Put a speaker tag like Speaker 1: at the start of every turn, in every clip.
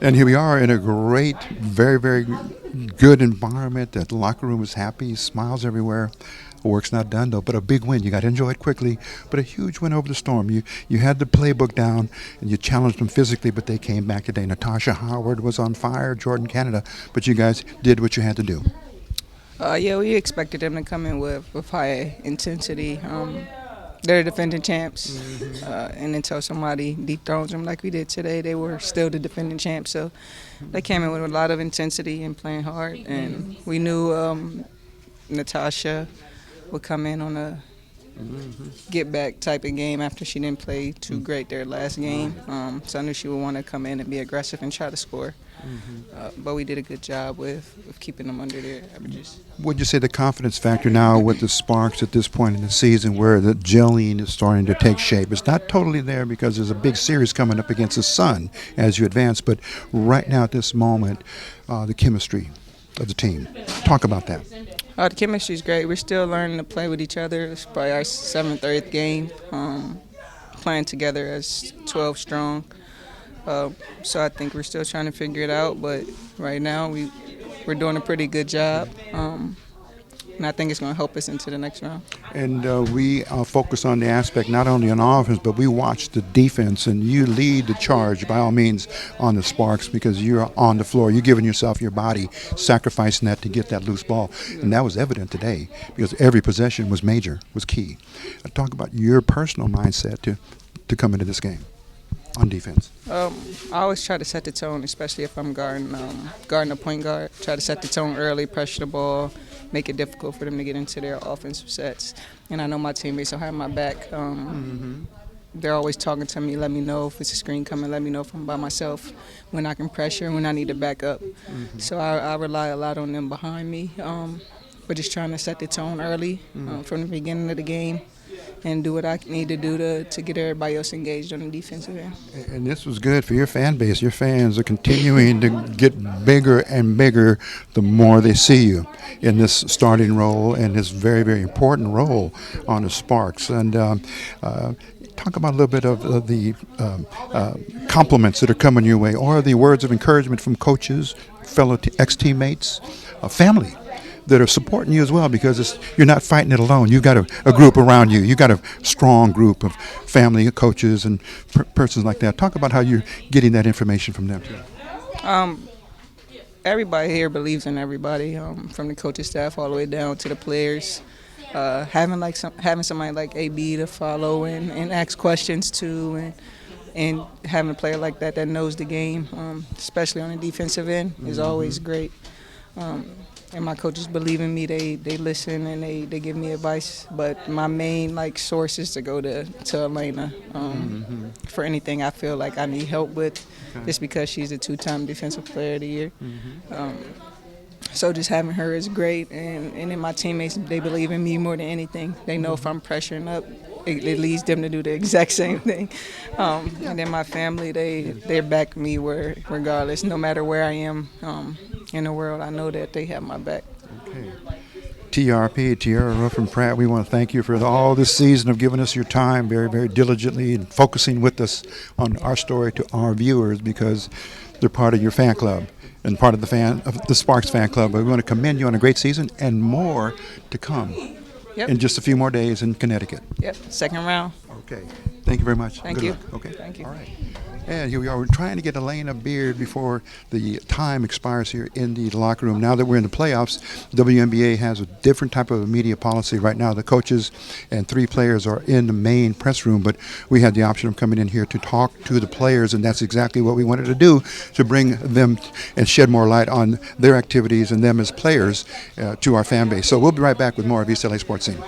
Speaker 1: And here we are in a great, very, very good environment. The locker room is happy, smiles everywhere. The work's not done though, but a big win. You got to enjoy it quickly, but a huge win over the Storm. You had the playbook down and you challenged them physically, but they came back today. Natasha Howard was on fire, Jordan Canada, but you guys did what you had to do.
Speaker 2: Yeah, we expected them to come in with high intensity. They're defending champs, and until somebody dethrones them like we did today, they were still the defending champs. So they came in with a lot of intensity and playing hard, and we knew Natasha would come in on a get back type of game after she didn't play too great their last game. So I knew she would want to come in and be aggressive and try to score. But we did a good job with keeping them under their averages.
Speaker 1: Would you say the confidence factor now with the Sparks at this point in the season where the gelling is starting to take shape? It's not totally there because there's a big series coming up against the Sun as you advance, but right now at this moment, the chemistry of the team. Talk about that.
Speaker 2: The chemistry is great. We're still learning to play with each other. It's probably our 7th or 8th game playing together as 12 strong. So I think we're still trying to figure it out, but right now we're doing a pretty good job, and I think it's going to help us into the next round.
Speaker 1: And we focus on the aspect not only on offense, but we watch the defense, and you lead the charge by all means on the Sparks because you're on the floor. You're giving yourself your body, sacrificing that to get that loose ball, and that was evident today because every possession was major, was key. Talk about your personal mindset to come into this game on defense.
Speaker 2: I always try to set the tone, especially if I'm guarding a point guard. Try to set the tone early, pressure the ball, make it difficult for them to get into their offensive sets. And I know my teammates will have my back. They're always talking to me, let me know if it's a screen coming, let me know if I'm by myself, when I can pressure and when I need to back up. So I rely a lot on them behind me. But just trying to set the tone early from the beginning of the game and do what I need to do to get everybody else engaged on the defensive end.
Speaker 1: And this was good for your fan base. Your fans are continuing to get bigger and bigger the more they see you in this starting role and this very, very important role on the Sparks. And talk about a little bit of the compliments that are coming your way or the words of encouragement from coaches, fellow ex-teammates, family that are supporting you as well because you're not fighting it alone. You've got a group around you. You've got a strong group of family, coaches, and persons like that. Talk about how you're getting that information from them, too.
Speaker 2: Everybody here believes in everybody, from the coaching staff all the way down to the players. Having somebody like AB to follow and ask questions to, and having a player like that knows the game, especially on the defensive end, is always great. And my coaches believe in me. They listen and they give me advice. But my main source is to go to Elena for anything I feel like I need help with, just because she's a 2-time Defensive Player of the Year. So just having her is great. And then my teammates, they believe in me more than anything. They know if I'm pressuring up, it leads them to do the exact same thing. And then my family, they back me regardless, no matter where I am in the world. I know that they have my back.
Speaker 1: Okay. TRP, Tierra Ruffin-Pratt, we want to thank you for all this season of giving us your time very, very diligently and focusing with us on our story to our viewers because they're part of your fan club and part of the Sparks fan club. But we want to commend you on a great season and more to come.
Speaker 2: Yep.
Speaker 1: In just a few more days in Connecticut.
Speaker 2: Yep, second round.
Speaker 1: Okay. Thank you very much.
Speaker 2: Thank
Speaker 1: Good
Speaker 2: you.
Speaker 1: luck. Okay.
Speaker 2: Thank you.
Speaker 1: All right. And here we are. We're trying to get Elena Beard before the time expires here in the locker room. Now that we're in the playoffs, WNBA has a different type of media policy right now. The coaches and 3 players are in the main press room, but we had the option of coming in here to talk to the players, and that's exactly what we wanted to do, to bring them and shed more light on their activities and them as players to our fan base. So we'll be right back with more of East LA Sports Scene.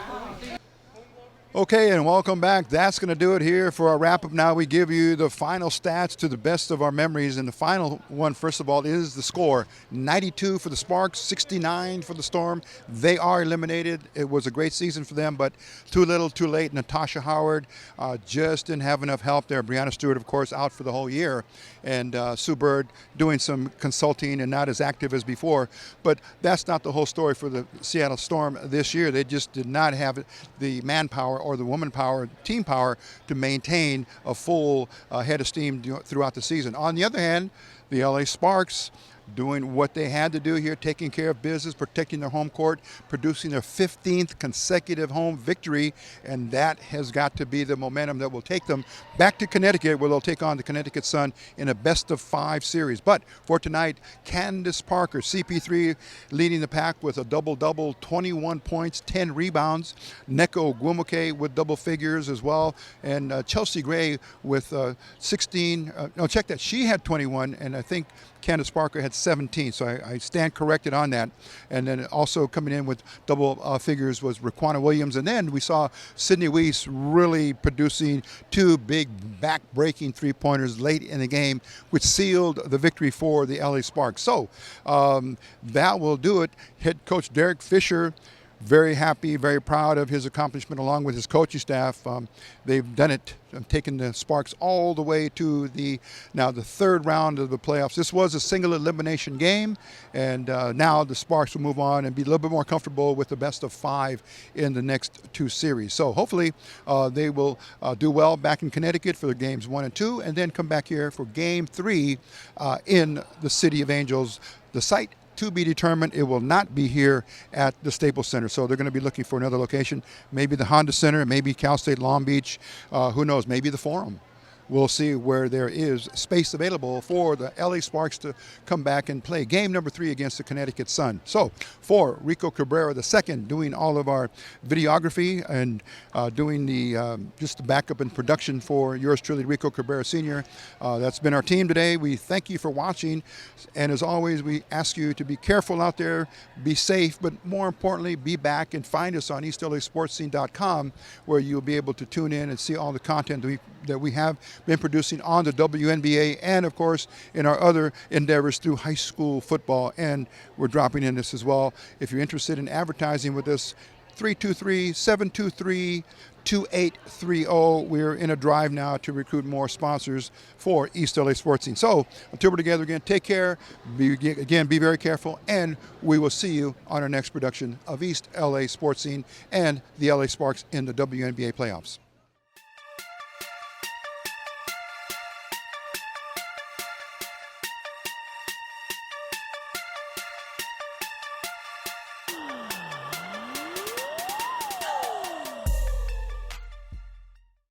Speaker 1: Okay, and welcome back. That's going to do it here for our wrap-up. Now we give you the final stats to the best of our memories. And the final one, first of all, is the score. 92 for the Sparks, 69 for the Storm. They are eliminated. It was a great season for them, but too little, too late. Natasha Howard just didn't have enough help there. Brianna Stewart, of course, out for the whole year. And Sue Bird doing some consulting and not as active as before. But that's not the whole story for the Seattle Storm this year. They just did not have the manpower or the woman power, team power, to maintain a full head of steam throughout the season. On the other hand, the LA Sparks doing what they had to do here, taking care of business, protecting their home court, producing their 15th consecutive home victory, and that has got to be the momentum that will take them back to Connecticut, where they'll take on the Connecticut Sun in a best-of-5 series. But for tonight, Candace Parker, CP3, leading the pack with a double-double, 21 points, 10 rebounds. Neko Gwumoke with double figures as well, and Chelsea Gray with 16. No, check that. She had 21, and I think Candace Parker had 17, so I stand corrected on that. And then also coming in with double figures was Raquana Williams. And then we saw Sydney Weiss really producing 2 big back-breaking three-pointers late in the game, which sealed the victory for the LA Sparks. So that will do it. Head coach Derek Fisher, very happy, very proud of his accomplishment along with his coaching staff. They've done it, taken the Sparks all the way to the 3rd round of the playoffs. This was a single elimination game, and now the Sparks will move on and be a little bit more comfortable with the best of 5 in the next 2 series. So hopefully they will do well back in Connecticut for the games 1 and 2, and then come back here for game 3 in the City of Angels. The site to be determined. It will not be here at the Staples Center, so they're going to be looking for another location, maybe the Honda Center, maybe Cal State Long Beach, who knows, maybe the Forum. We'll see where there is space available for the LA Sparks to come back and play game number 3 against the Connecticut Sun. So for Rico Cabrera II, doing all of our videography and doing the just the backup and production for yours truly, Rico Cabrera Sr. That's been our team today. We thank you for watching, and as always, we ask you to be careful out there, be safe, but more importantly, be back and find us on EastLASportsScene.com, where you'll be able to tune in and see all the content that we have been producing on the WNBA, and of course in our other endeavors through high school football, and we're dropping in this as well. If you're interested in advertising with us, 323-723-2830. We're in a drive now to recruit more sponsors for East LA Sports Scene. So until we're together again, take care, be very careful, and we will see you on our next production of East LA Sports Scene and the LA Sparks in the WNBA playoffs.